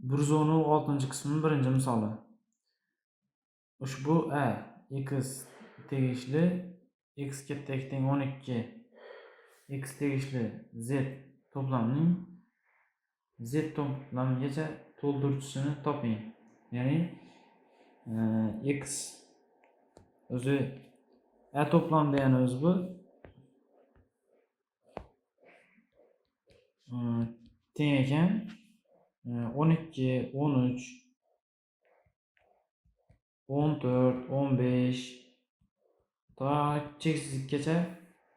116 qismining birinchi misoli. Ushbu a x tegishli x katta x teng 12 x tegishli z to'plamining z to'plamigacha to'ldiruvchisini toping. Ya'ni x o'zi a to'plam degani o'zi bu teng ekan 12, 13, 14, 15 ta cheksizlikkacha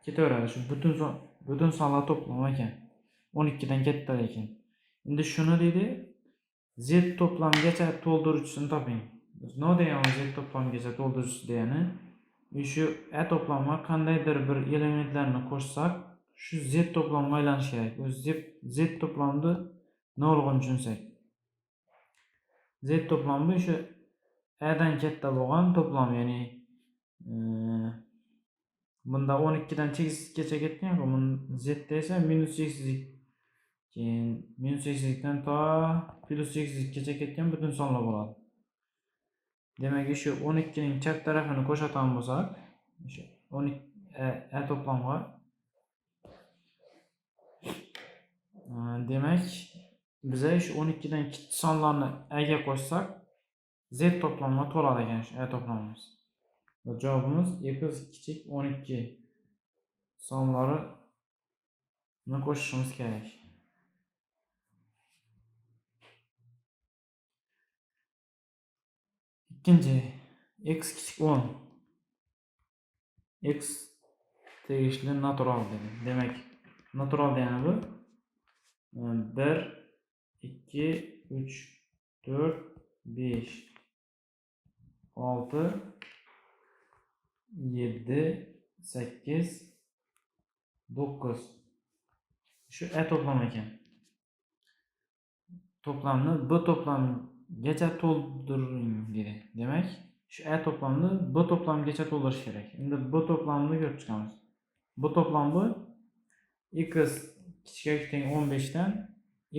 ketaveradi. Shu butun sonlar to'plami ekan. 12 dan katta ekan. Endi shuni deydi, z to'plamigacha to'ldiruvchisini toping. Biz nima deyamiz z to'plamigacha to'ldiruvchisi degani? Shu a to'plamiga qandaydir bir elementlarni qo'shsak, shu z to'plamiga aylanishi kerak. O'zi z to'plamini nolg'ini tushunsak. Z to'plami o'sha a dan katta bo'lgan to'plam, ya'ni bunda 12 dan cheksizlikkacha ketgan, bu z esa minus cheksizlik, keyin minus cheksizlikdan to plus cheksizlikkacha ketgan butun sonlar bo'ladi. Demak, shu 12 ning chap tarafini qo'shadigan bo'lsak, o'sha 12 a to'plamiga demak, biz shu 12 dan kichik sonlarni a ga qo'shsak, z to'plamiga to'ladi ekan shu a to'plamimiz. Va javobimiz x kichik 12 sonlarini qo'shishimiz kerak. Ikkinchi, x kichik 10. X tegishli natural dedi. Demak, natural degani bu 1, 2, 3, 4, 5, 6, 7, 8, 9. Shu a to'plam ekan. To'plamni b to'plamgacha to'ldiring dedi. Demak, shu a to'plamni b to'plamgacha to'ldirish kerak. Endi b to'plamini ko'rib chiqamiz. Bu to'plam bu x kichik x teng 15 dan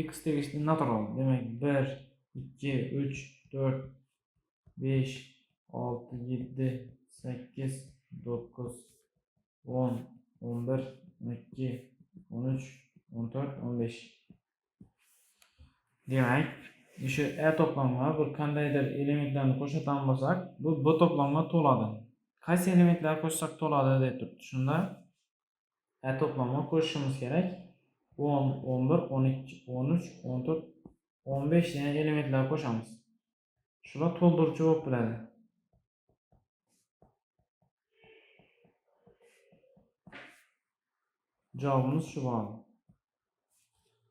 x tegishli natural. Demak, 1, 2, 3, 4, 5, 6, 7, 8, 9, 10, 11, 12, 13, 14, 15. Demak, shu a to'plamiga bir qandaydir elementlarni qo'shadigan bo'lsak, bu b to'plamiga to'ladi. Qaysi elementlarni qo'shsak to'ladi deb turibdi. Shunda a to'plamiga qo'shishimiz kerak. 10, 11, 12, 13, 14, 15 degan elementlarni qo'shamiz. Shular to'ldiruvchi bo'lib turadi. Javobimiz shu bo'ladi.